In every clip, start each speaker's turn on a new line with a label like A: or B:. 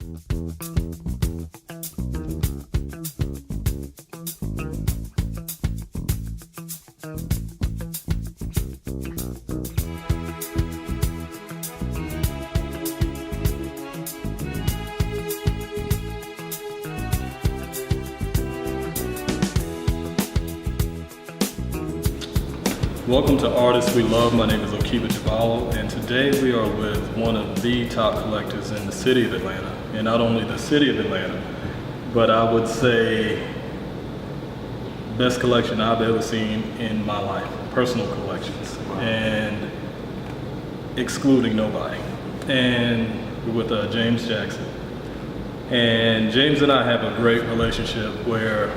A: Welcome to Artists We Love. My name is Okiba Jabalo, and today we are with one of the top collectors in the city of Atlanta. And not only the city of Atlanta, but I would say best collection I've ever seen in my life, personal collections, and excluding nobody. And we're with James Jackson. And James and I have a great relationship where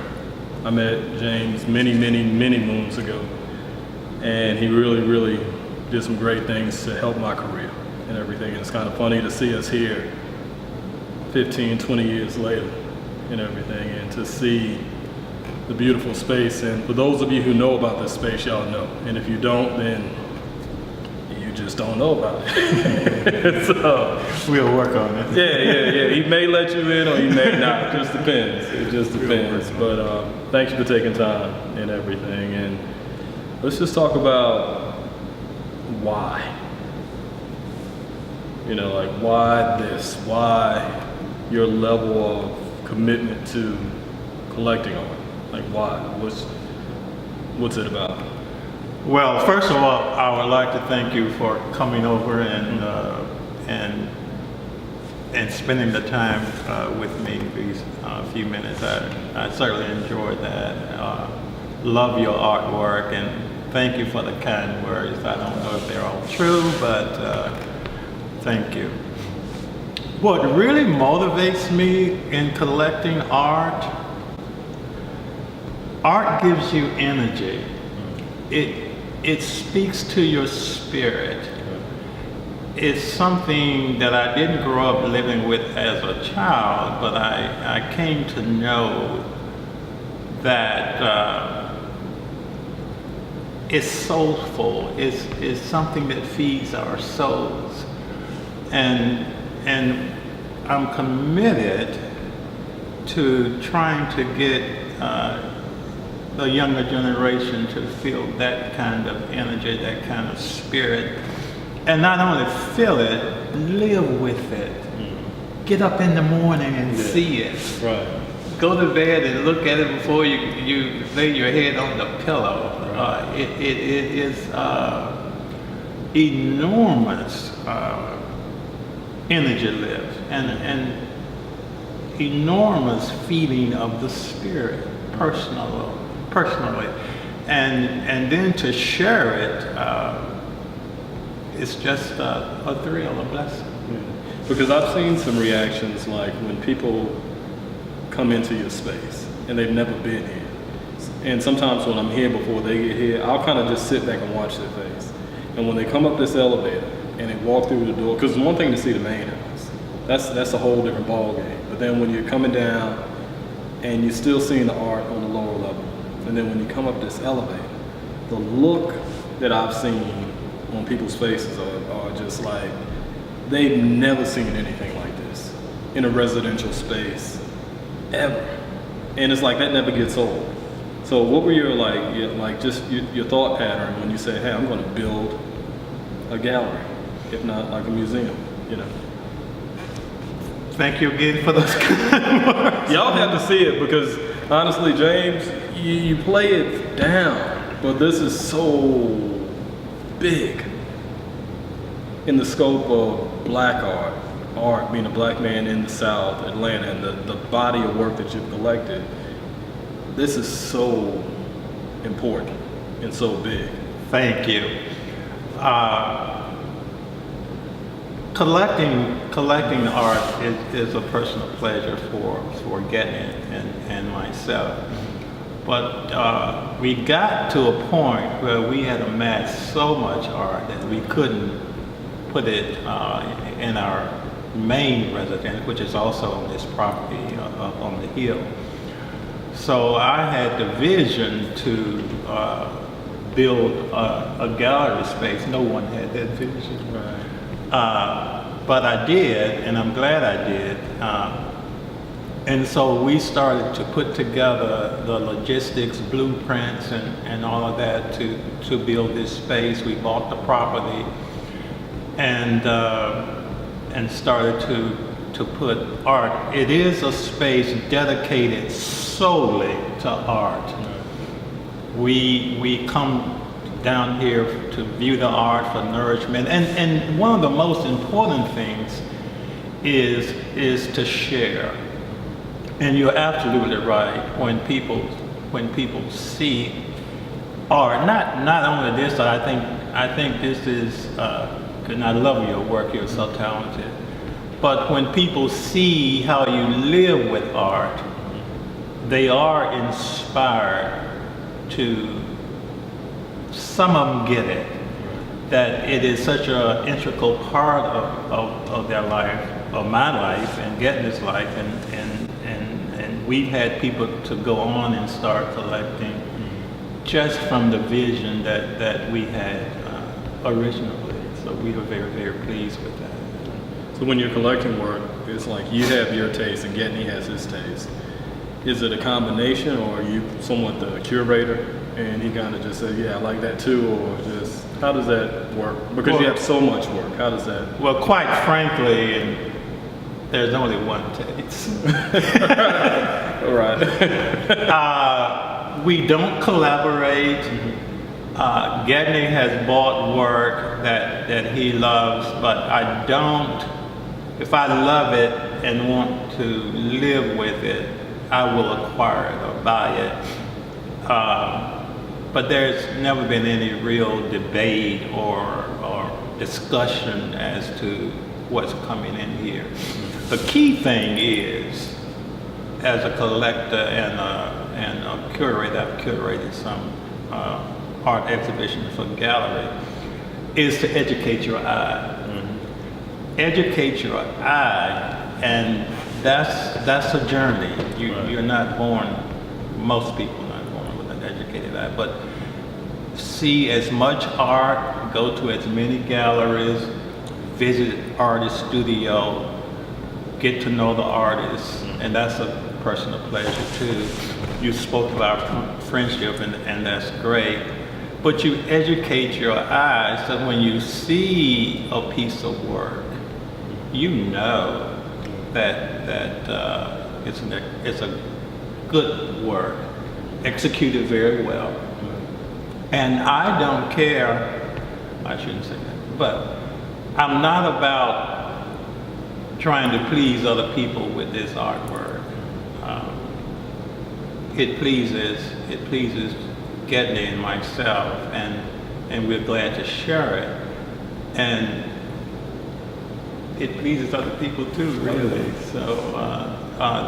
A: I met James many moons ago. And he really did some great things to help my career and everything. And it's kind of funny to see us here 15, 20 years later and everything, and to see the beautiful space. And for those of you who know about this space, y'all know. And if you don't, then you just don't know about it. So
B: we'll work on it.
A: Yeah. He may let you in or he may not. It just depends. It just depends. But thank you for taking time and everything. And let's just talk about why. You know, like why this? Why your level of commitment to collecting art? Like why? What's it about?
B: Well, first of all, I would like to thank you for coming over and spending the time with me these few minutes. I certainly enjoyed that. Love your artwork, and thank you for the kind words. I don't know if they're all true, but thank you. What really motivates me in collecting art gives you energy. It speaks to your spirit. It's something that I didn't grow up living with as a child, but I came to know that it's soulful. It's something that feeds our souls, and I'm committed to trying to get the younger generation to feel that kind of energy, that kind of spirit, and not only feel it, live with it. Get up in the morning and see it.
A: Right. Go
B: to bed and look at it before you lay your head on the pillow. Right. It is enormous energy lift and enormous feeling of the spirit personally, and then to share it, it's just a thrill, a blessing.
A: Yeah. Because I've seen some reactions like when people come into your space and they've never been here. And sometimes when I'm here before they get here, I'll kind of just sit back and watch their face. And when they come up this elevator and they walk through the door, because it's one thing to see the main house, that's a whole different ball game. But then when you're coming down and you're still seeing the art on the lower level, and then when you come up this elevator, the look that I've seen on people's faces are just like, they've never seen anything like this in a residential space, ever. And it's like, that never gets old. So what were your your thought pattern when you say, hey, I'm gonna build a gallery, if not like a museum, you know?
B: Thank you again for those kind words.
A: Y'all have to see it, because honestly, James, you play it down, but this is so big in the scope of black art being a black man in the South, Atlanta, and the body of work that you've collected. This is so important and so big.
B: Thank you. Collecting art is a personal pleasure for getting it and myself. But we got to a point where we had amassed so much art that we couldn't put it in our main residence, which is also on this property up on the hill. So I had the vision to build a gallery space. No one had that vision.
A: Right.
B: But I did, and I'm glad I did. And so we started to put together the logistics, blueprints, and all of that to build this space. We bought the property and started to put art. It is a space dedicated solely to art. We come down here to view the art for nourishment, and one of the most important things is to share. And you're absolutely right. When people see art, not only this, I think this is, and I love your work. You're so talented. But when people see how you live with art, they are inspired to. Some of them get it, that it is such an integral part of their life, of my life, and Getney's life, and we've had people to go on and start collecting just from the vision that we had originally. So we were very, very pleased with that.
A: So when you're collecting work, it's like you have your taste and Getney has his taste. Is it a combination, or are you somewhat the curator and he kind of just said, yeah, I like that too, or just, how does that work? Because you have so much work, how does that?
B: Well, quite frankly, and there's only one taste.
A: All right.
B: We don't collaborate. Getney has bought work that he loves, but I don't. If I love it and want to live with it, I will acquire it or buy it. But there's never been any real debate or discussion as to what's coming in here. The key thing is, as a collector and a curator, I've curated some art exhibitions for gallery, is to educate your eye. Educate your eye, and that's a journey. You're not born, most people are not born with an educated eye, but see as much art, go to as many galleries, visit artist studio, get to know the artists, and that's a personal pleasure too. You spoke about friendship, and that's great. But you educate your eyes so when you see a piece of work, you know that it's a good work, executed very well. And I don't care, I shouldn't say that, but I'm not about trying to please other people with this artwork. It pleases Getney and myself, and we're glad to share it. And it pleases other people too, really. So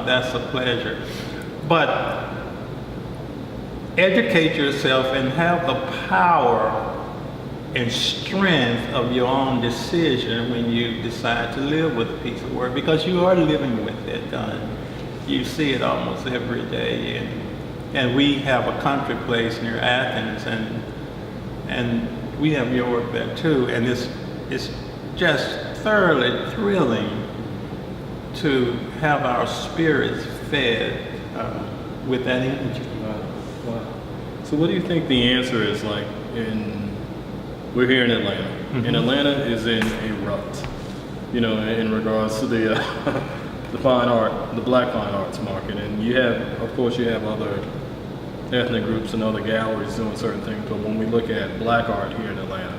B: that's a pleasure. But educate yourself and have the power and strength of your own decision when you decide to live with a piece of work, because you are living with it. You see it almost every day, and we have a country place near Athens, and we have your work there too, and it's just thoroughly thrilling to have our spirits fed with that energy.
A: Wow. So what do you think the answer is? Like, we're here in Atlanta, and Atlanta is in a rut, in regards to the fine art, the black fine arts market. And you have other ethnic groups and other galleries doing certain things, but when we look at black art here in Atlanta,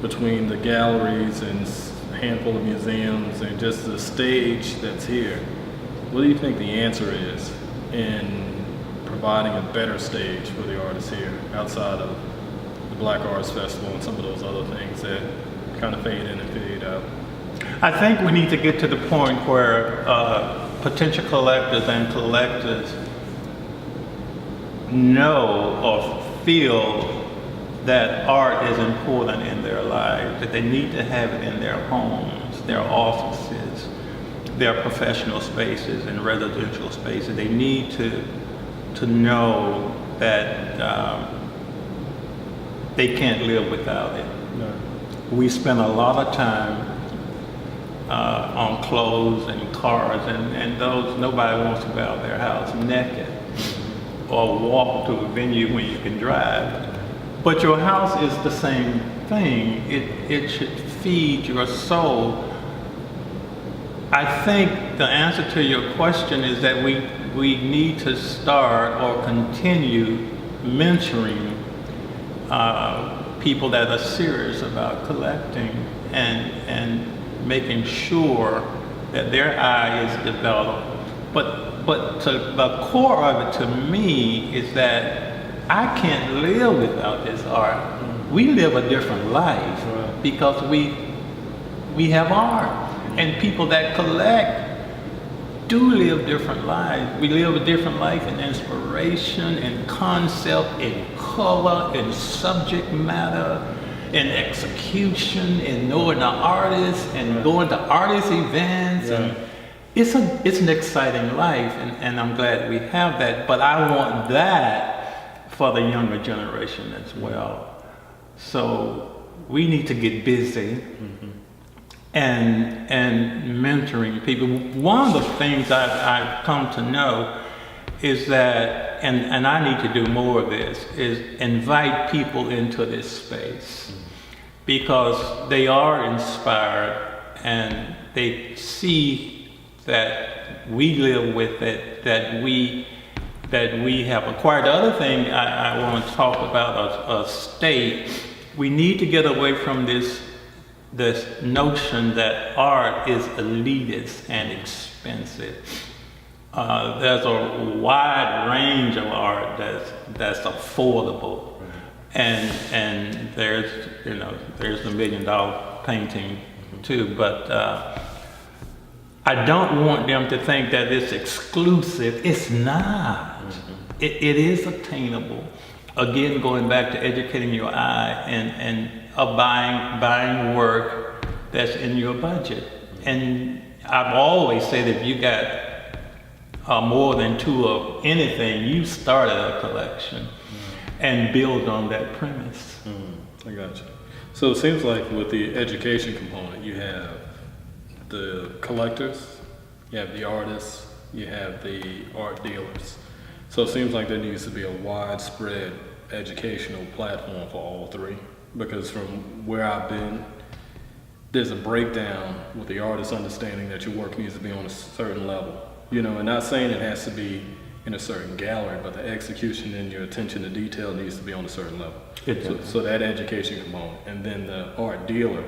A: between the galleries and a handful of museums and just the stage that's here, what do you think the answer is in providing a better stage for the artists here outside of the Black Arts Festival and some of those other things that kind of fade in and fade out?
B: I think we need to get to the point where potential collectors and collectors know or feel that art is important in their lives, that they need to have it in their homes, their offices, their professional spaces and residential spaces. They need to know that they can't live without it.
A: No.
B: We spend a lot of time on clothes and cars, and those, nobody wants to go out of their house naked or walk to a venue when you can drive. But your house is the same thing. It should feed your soul. I think the answer to your question is that we need to start or continue mentoring people that are serious about collecting and making sure that their eye is developed. But the core of it to me is that I can't live without this art. We live a different life because we have art, and people that collect do live different lives. We live a different life in inspiration, in concept, in color, in subject matter, in execution, in knowing the artist, and going to artist events. And it's an exciting life, and I'm glad we have that. But I want that for the younger generation as well. So we need to get busy and mentoring people. One of the things I've come to know is that, and I need to do more of this, is invite people into this space because they are inspired and they see that we live with it, that we have acquired. The other thing I want to talk about a state, we need to get away from this notion that art is elitist and expensive. There's a wide range of art that's affordable, and there's the $1 million painting too. But I don't want them to think that it's exclusive. It's not. It is attainable. Again, going back to educating your eye and buying work that's in your budget. And I've always said if you got more than 2 of anything, you started a collection and build on that premise.
A: I got you. So it seems like with the education component, you have the collectors, you have the artists, you have the art dealers. So it seems like there needs to be a widespread educational platform for all three, because from where I've been, there's a breakdown with the artist understanding that your work needs to be on a certain level, and not saying it has to be in a certain gallery, but the execution and your attention to detail needs to be on a certain level. So that education component, and then the art dealer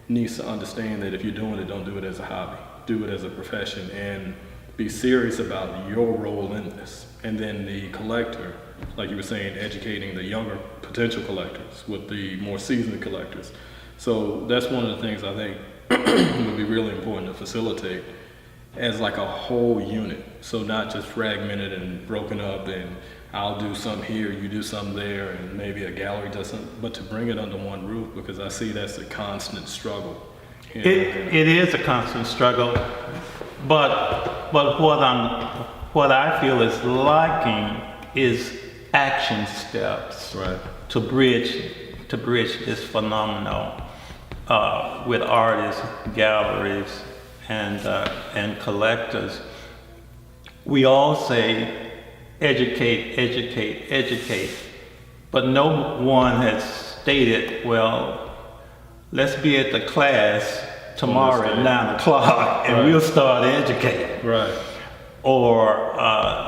A: needs to understand that if you're doing it, don't do it as a hobby, do it as a profession, and be serious about your role in this. And then the collector, like you were saying, educating the younger potential collectors with the more seasoned collectors. So that's one of the things I think would be really important to facilitate as like a whole unit. So not just fragmented and broken up and I'll do some here, you do some there, and maybe a gallery does something, but to bring it under one roof, because I see that's a constant struggle.
B: It is a constant struggle, but what I feel is lacking is action steps to bridge this phenomenon with artists, galleries, and collectors. We all say educate, but no one has stated, well, let's be at the class tomorrow at 9 o'clock and we'll start educating.
A: Right.
B: Or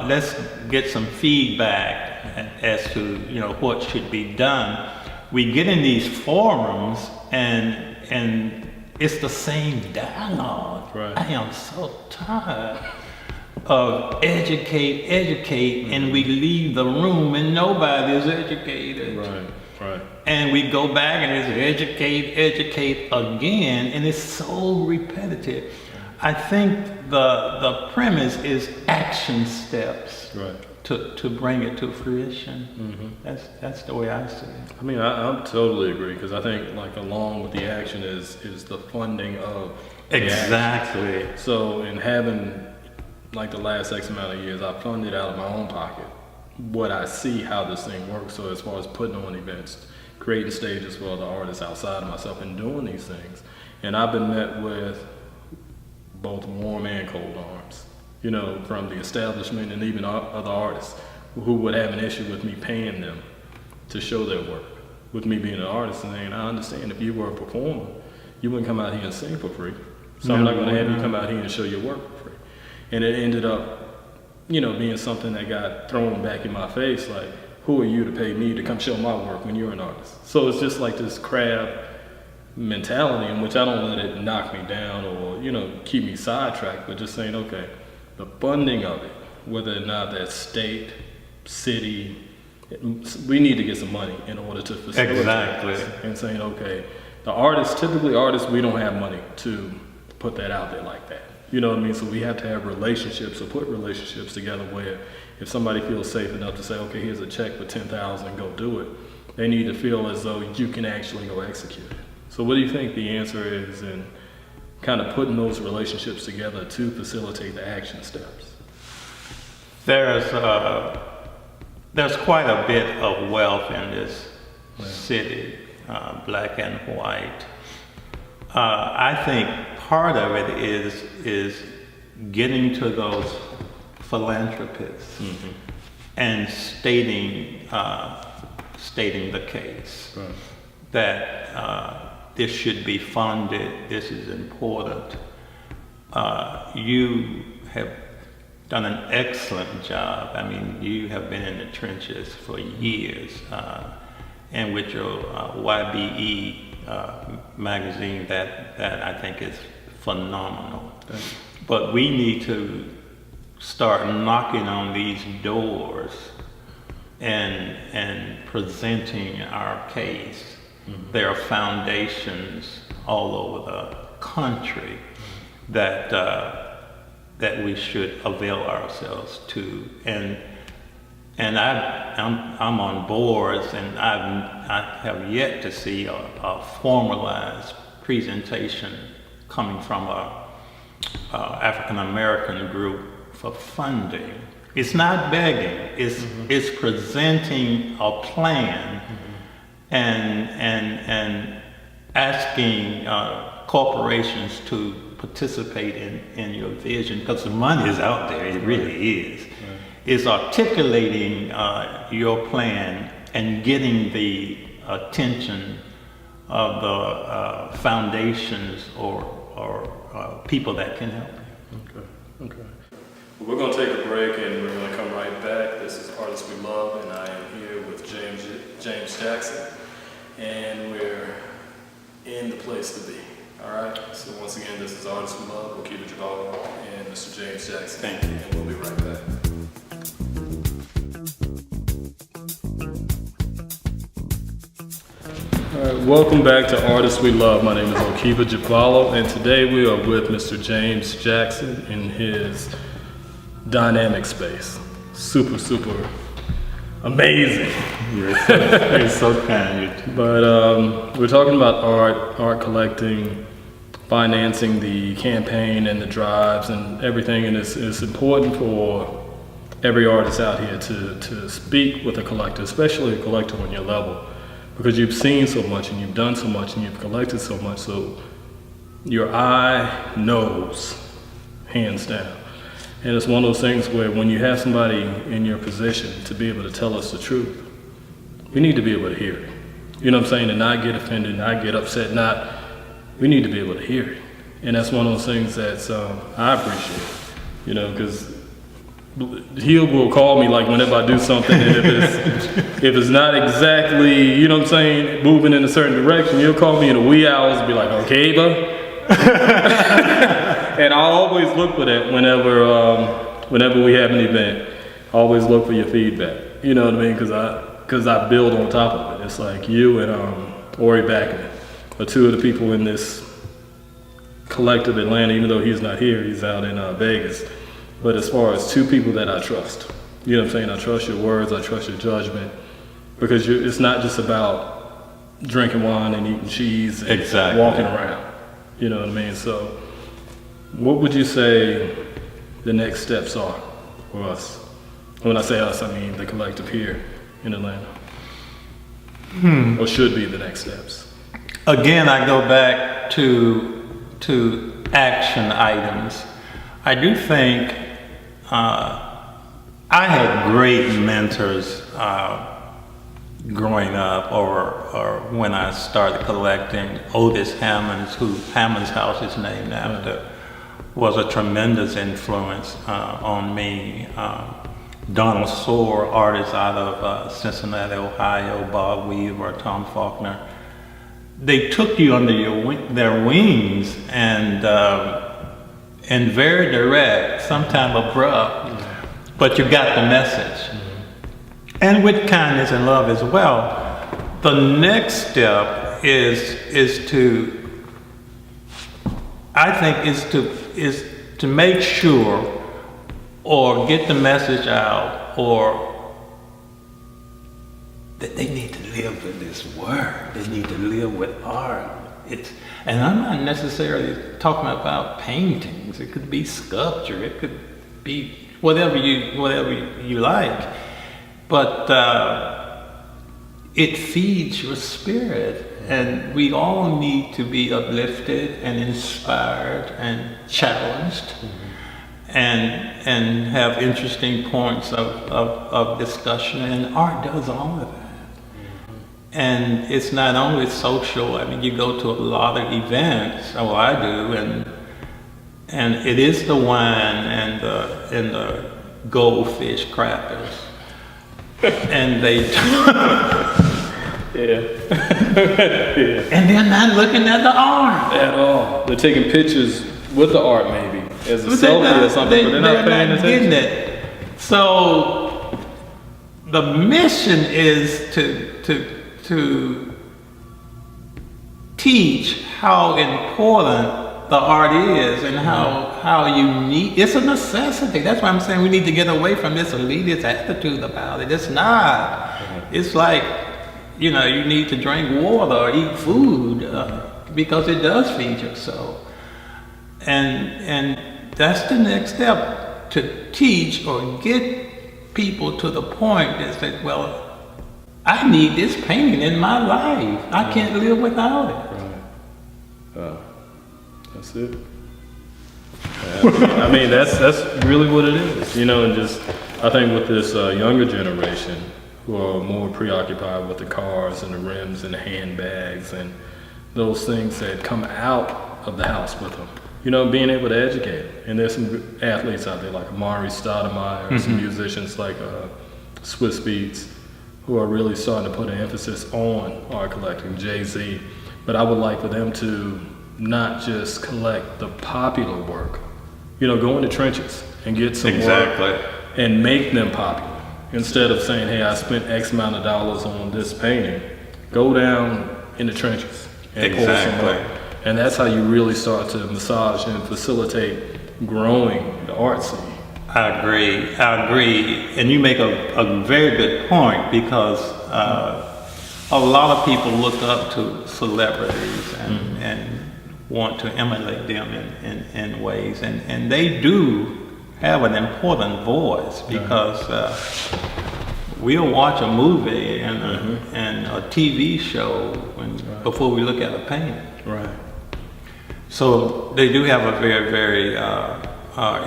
B: let's get some feedback as to what should be done. We get in these forums and it's the same dialogue.
A: Right.
B: I am so tired of educate, and we leave the room and nobody is educated.
A: Right.
B: And we go back and it's educate again, and it's so repetitive. I think the premise is action steps to bring it to fruition. That's the way I see it.
A: I mean, I totally agree, because I think like along with the action is the funding of the
B: exactly.
A: action. So in having like the last X amount of years, I funded out of my own pocket what I see how this thing works. So as far as putting on events, creating stages for other artists outside of myself and doing these things. And I've been met with both warm and cold arms, you know, from the establishment and even other artists who would have an issue with me paying them to show their work. With me being an artist, and I understand if you were a performer, you wouldn't come out here and sing for free. So I'm not going to have you come out here and show your work for free. And it ended up, you know, being something that got thrown back in my face, like, who are you to pay me to come show my work when you're an artist? So it's just like this crab mentality in which I don't let it knock me down or, you know, keep me sidetracked, but just saying, okay, the funding of it, whether or not that's state, city, we need to get some money in order to facilitate
B: Exactly.
A: this. And saying, okay, the artists, typically artists, we don't have money to put that out there like that. You know what I mean? So we have to have relationships or put relationships together where if somebody feels safe enough to say, okay, here's a check for $10,000, go do it, they need to feel as though you can actually go execute it. So what do you think the answer is in kind of putting those relationships together to facilitate the action steps?
B: There's quite a bit of wealth in this city, black and white. I think part of it is getting to those philanthropists and stating the case that this should be funded, this is important. You have done an excellent job. I mean, you have been in the trenches for years, and with your YBE magazine, that I think is phenomenal. But we need to start knocking on these doors and presenting our case. There are foundations all over the country that we should avail ourselves to, and I'm on boards, and I have yet to see a formalized presentation coming from a African American group for funding. It's not begging; it's presenting a plan and asking corporations to participate in your vision, because the money is out there. It really is. Is articulating your plan and getting the attention of the foundations or people that can help you.
A: Okay. Well, we're going to take a break and we're going to come right back. This is Artists We Love, and I am here with James Jackson, and we're in the place to be. All right. So once again, this is Artists We Love, Okiba Jabala, and Mr. James Jackson.
B: Thank you.
A: And we'll be right back. All right, welcome back to Artists We Love. My name is Okiba Jabala, and today we are with Mr. James Jackson in his dynamic space. Super amazing.
B: You're so kind.
A: But we're talking about art collecting, financing the campaign and the drives and everything, and it's important for every artist out here to speak with a collector, especially a collector on your level, because you've seen so much and you've done so much and you've collected so much, so your eye knows, hands down. And it's one of those things where when you have somebody in your position to be able to tell us the truth, we need to be able to hear it. You know what I'm saying? And not get offended, not get upset, we need to be able to hear it. And that's one of those things that I appreciate, you know, because he will call me like whenever I do something, and if it's not exactly, you know what I'm saying, moving in a certain direction, he'll call me in the wee hours and be like, okay, bud. And I always look for that whenever we have an event. I always look for your feedback. You know what I mean? Because I build on top of it. It's like you and Ori Backman are two of the people in this collective Atlanta. Even though he's not here, he's out in Vegas. But as far as two people that I trust, you know what I'm saying? I trust your words. I trust your judgment, because it's not just about drinking wine and eating cheese and walking around. You know what I mean? So what would you say the next steps are for us? When I say us, I mean the collective here in Atlanta. Or should be the next steps.
B: Again, I go back to action items, I do think I had great mentors growing up, or when I started collecting. Otis Hammond's, who Hammond's house is named after, was a tremendous influence on me. Donald Soar, artist out of Cincinnati, Ohio, Bob Weaver, Tom Faulkner. They took you under their wings, and very direct, sometimes abrupt, but you got the message. And with kindness and love as well. The next step is to make sure, or get the message out, or that they need to live with this word. They need to live with art. And I'm not necessarily talking about paintings. It could be sculpture. It could be whatever you like. But it feeds your spirit, and we all need to be uplifted and inspired and challenged, and have interesting points of discussion. And art does all of that. And it's not only social. I mean, you go to a lot of events, well, I do, and it is the wine and the goldfish crackers. And they and they're not looking at the art
A: at all. They're taking pictures with the art, maybe as a selfie or something, but they're not paying attention.
B: Getting it. So the mission is to teach how important the art is, and how you need. It's a necessity. That's why I'm saying we need to get away from this elitist attitude about it. It's not. It's like, you need to drink water or eat food because it does feed your soul. And that's the next step, to teach or get people to the point that say, well, I need this painting in my life. I can't live without it.
A: Right. That's it. I mean, that's really what it is, and just, I think with this younger generation who are more preoccupied with the cars and the rims and the handbags and those things that come out of the house with them, being able to educate. And there's some athletes out there like Amari Stoudemire, some musicians like Swiss Beats, who are really starting to put an emphasis on art collecting, Jay-Z. But I would like for them to not just collect the popular work, go in the trenches and get some work and make them popular. Instead of saying, hey, I spent X amount of dollars on this painting, go down in the trenches and pull some work. And that's how you really start to massage and facilitate growing the art scene.
B: I agree. And you make a very good point, because a lot of people look up to celebrities and want to emulate them in ways, and they do have an important voice, because we'll watch a movie and a TV show before we look at a painting.
A: Right.
B: So they do have a very, very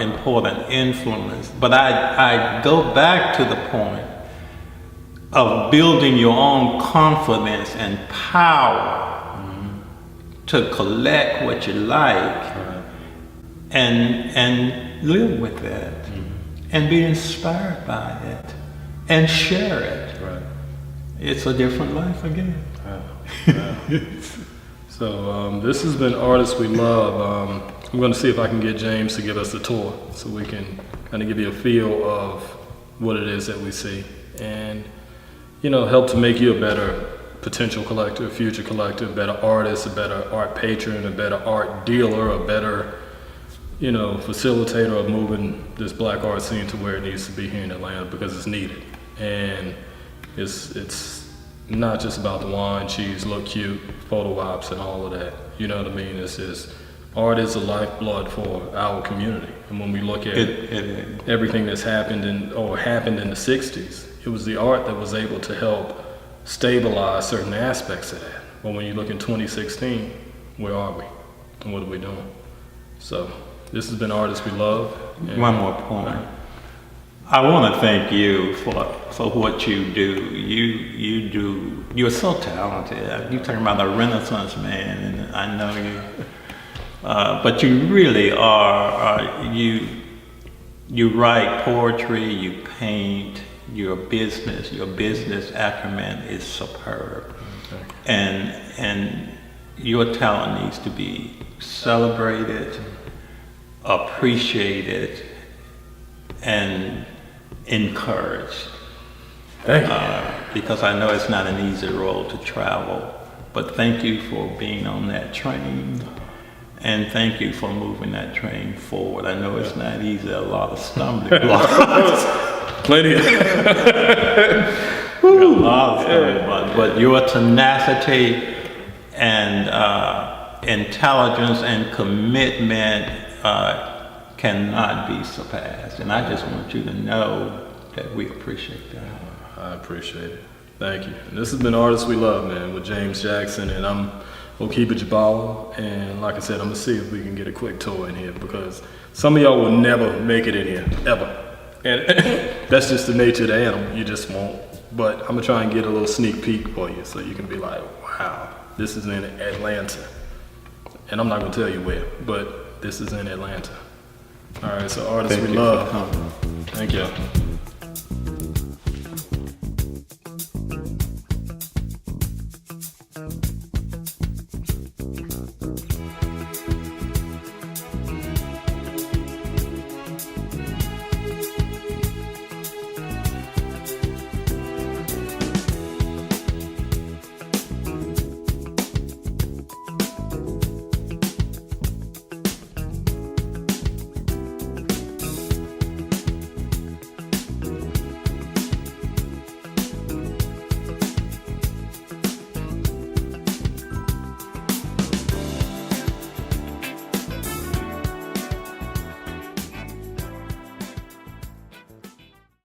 B: important influence. But I go back to the point of building your own confidence and power to collect what you like, and live with it, and be inspired by it, and share it.
A: Right.
B: It's a different life again.
A: So this has been Artists We Love. I'm going to see if I can get James to give us a tour, so we can kind of give you a feel of what it is that we see, and help to make you a better potential collector, future collector, a better artist, a better art patron, a better art dealer, a better facilitator of moving this black art scene to where it needs to be here in Atlanta, because it's needed. And it's not just about the wine, cheese, look cute, photo ops and all of that. You know what I mean? Art is the lifeblood for our community. And when we look at everything that's happened in the 60s, it was the art that was able to help stabilize certain aspects of that. But when you look in 2016, where are we? And what are we doing? So this has been Artists We Love. And
B: One more point. I want to thank you for what you do. You're so talented. You're talking about a Renaissance man, and I know you. But you really are. You write poetry, you paint. Your business acumen is superb, and your talent needs to be celebrated, appreciated, and encouraged.
A: Thank you.
B: Because I know it's not an easy road to travel, but thank you for being on that train, and thank you for moving that train forward. I know it's not easy, a lot of stumbling blocks.
A: Plenty of
B: a lot of stumbling blocks, but your tenacity and intelligence and commitment cannot be surpassed. And I just want you to know that we appreciate that.
A: I appreciate it. Thank you. And this has been Artists We Love, man, with James Jackson, and I'm Okiba Jabala. And like I said, I'm gonna see if we can get a quick tour in here, because some of y'all will never make it in here, ever. And that's just the nature of the animal, you just won't. But I'm gonna try and get a little sneak peek for you, so you can be like, wow, this is in Atlanta. And I'm not gonna tell you where, but this is in Atlanta. All right, so Artists We Love. Thank you.